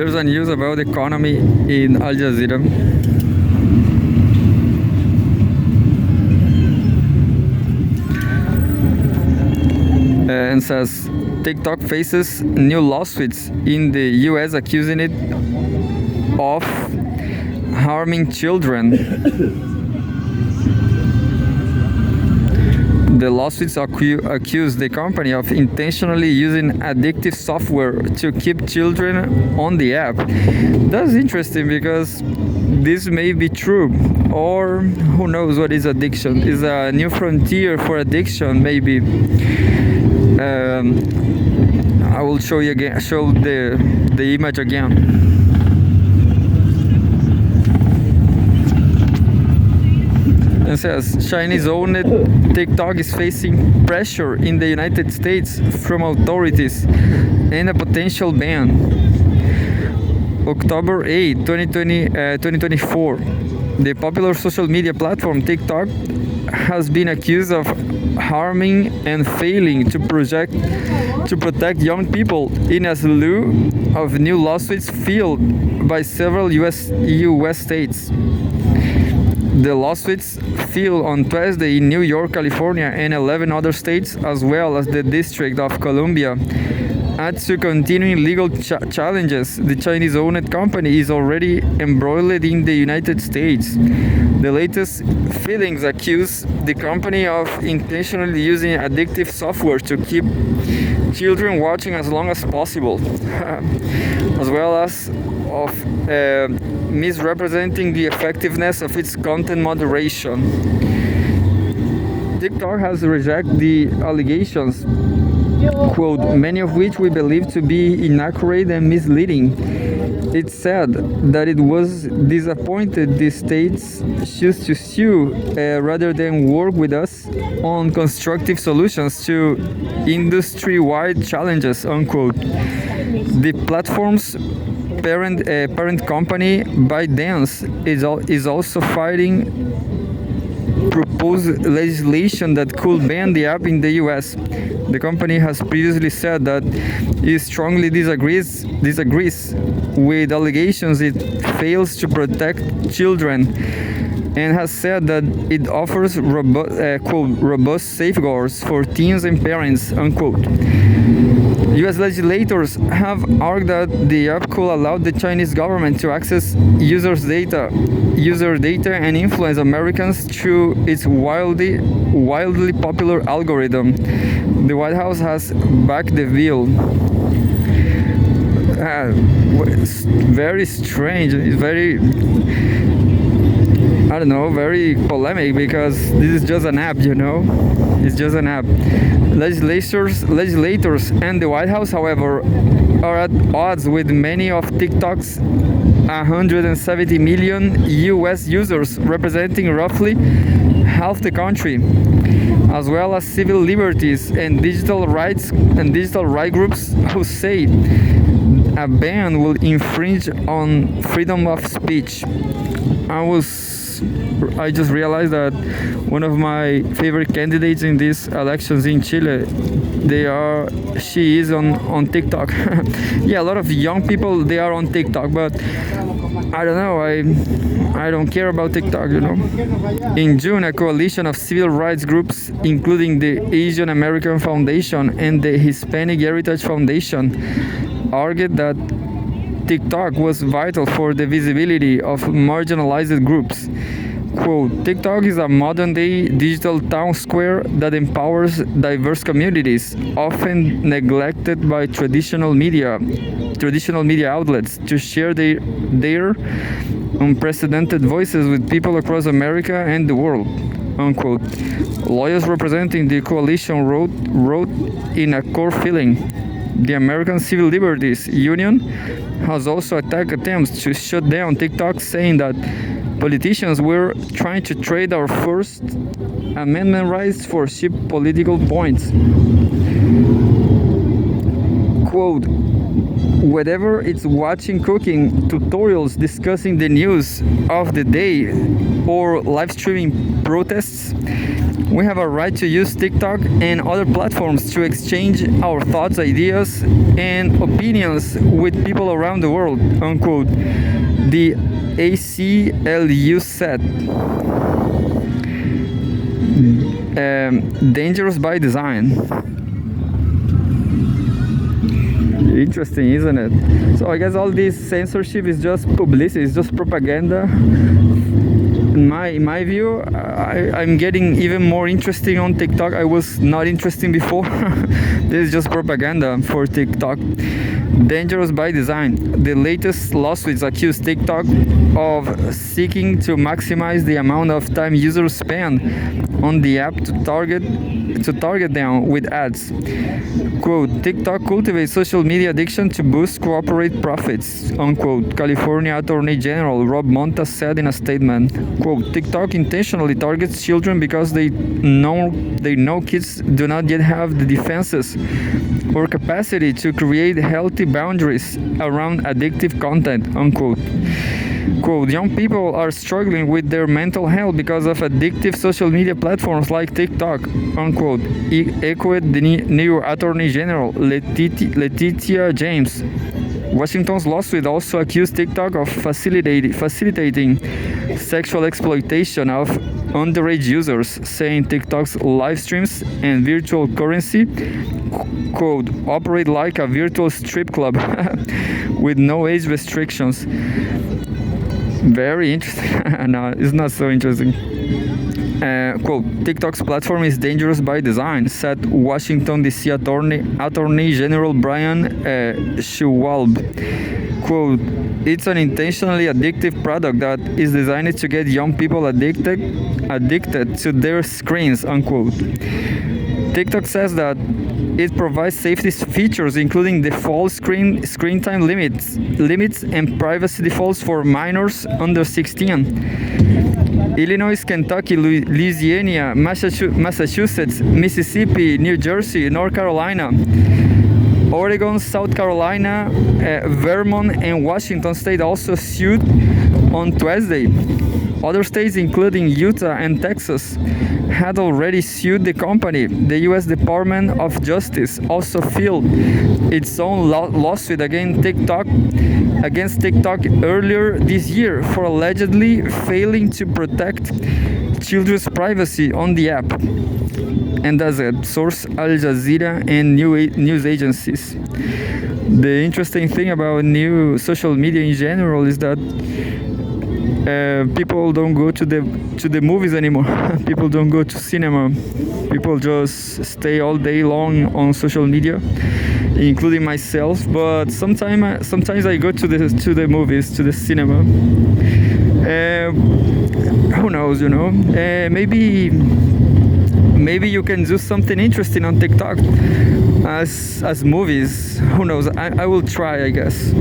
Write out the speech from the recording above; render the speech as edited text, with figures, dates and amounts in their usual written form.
There's a news about the economy in Al Jazeera. And says TikTok faces new lawsuits in the US accusing it of harming children. The lawsuits accuse the company of intentionally using addictive software to keep children on the app. That's interesting because this may be true, or who knows what is addiction? Is a new frontier for addiction, maybe. I will show you again. Show the image again. It says Chinese-owned TikTok is facing pressure in the United States from authorities and a potential ban. October 8, 2024, the popular social media platform TikTok has been accused of harming and failing to protect young people in a slew of new lawsuits filed by several U.S. states. The lawsuits filed on Thursday in New York, California, and 11 other states, as well as the District of Columbia, add to continuing legal challenges. The Chinese-owned company is already embroiled in the United States. The latest filings accuse the company of intentionally using addictive software to keep children watching as long as possible, as well as of misrepresenting the effectiveness of its content moderation. TikTok has rejected the allegations, quote, many of which we believe to be inaccurate and misleading. It said that it was disappointed the states choose to sue rather than work with us on constructive solutions to industry-wide challenges, unquote. The platform's parent company, ByteDance, is also fighting proposed legislation that could ban the app in the US. The company has previously said that it strongly disagrees with allegations it fails to protect children, and has said that it offers robust safeguards for teens and parents, unquote. U.S. legislators have argued that the app could allow the Chinese government to access user data and influence Americans through its wildly popular algorithm. The White House has backed the bill. It's very strange. It's very, I don't know, very polemic because this is just an app, you know? It's just an app. Legislators and the White House, however, are at odds with many of TikTok's 170 million US users, representing roughly half the country, as well as civil liberties and digital rights groups who say a ban will infringe on freedom of speech. I just realized that one of my favorite candidates in these elections in Chile, she is on TikTok. Yeah, a lot of young people, they are on TikTok, but I don't know, I don't care about TikTok, you know. In June, a coalition of civil rights groups, including the Asian American Foundation and the Hispanic Heritage Foundation, argued that TikTok was vital for the visibility of marginalized groups. Quote, TikTok is a modern-day digital town square that empowers diverse communities, often neglected by traditional media outlets, to share their unprecedented voices with people across America and the world, unquote. Lawyers representing the coalition wrote in a court filing. The American Civil Liberties Union has also attacked attempts to shut down TikTok, saying that politicians were trying to trade our First Amendment rights for cheap political points. Quote, whether it's watching cooking tutorials discussing the news of the day or live streaming protests, We have a right to use TikTok and other platforms to exchange our thoughts, ideas, and opinions with people around the world, unquote. The ACLU said. Dangerous by design. Interesting, isn't it? So I guess all this censorship is just publicity, it's just propaganda. In my view, I'm getting even more interesting on TikTok. I was not interesting before. This is just propaganda for TikTok. Dangerous by design. The latest lawsuits accuse TikTok of seeking to maximize the amount of time users spend on the app to target them with ads. Quote, TikTok cultivates social media addiction to boost corporate profits, unquote, California Attorney General Rob Monta said in a statement. Quote, TikTok intentionally targets children because they know kids do not yet have the defenses or capacity to create healthy boundaries around addictive content, unquote. Quote, young people are struggling with their mental health because of addictive social media platforms like TikTok, unquote, echoed the new Attorney General Letitia James. Washington's lawsuit also accused TikTok of facilitating sexual exploitation of underage users, saying TikTok's live streams and virtual currency, quote, operate like a virtual strip club with no age restrictions. Very interesting. No, it's not so interesting. Quote, TikTok's platform is dangerous by design, said Washington, D.C. Attorney General Brian Schwalb. Quote, it's an intentionally addictive product that is designed to get young people addicted to their screens, unquote. TikTok says that it provides safety features including default screen time limits and privacy defaults for minors under 16. Illinois, Kentucky, Louisiana, Massachusetts, Mississippi, New Jersey, North Carolina, Oregon, South Carolina, Vermont, and Washington State also sued on Tuesday. Other states, including Utah and Texas, had already sued the company. The U.S. Department of Justice also filed its own lawsuit against TikTok earlier this year for allegedly failing to protect children's privacy on the app. And as a source, Al Jazeera and news agencies. The interesting thing about new social media in general is that people don't go to the movies anymore. People don't go to cinema. People just stay all day long on social media, including myself. But sometimes I go to the movies, to the cinema. Who knows, you know? Maybe you can do something interesting on TikTok as movies. Who knows? I will try, I guess.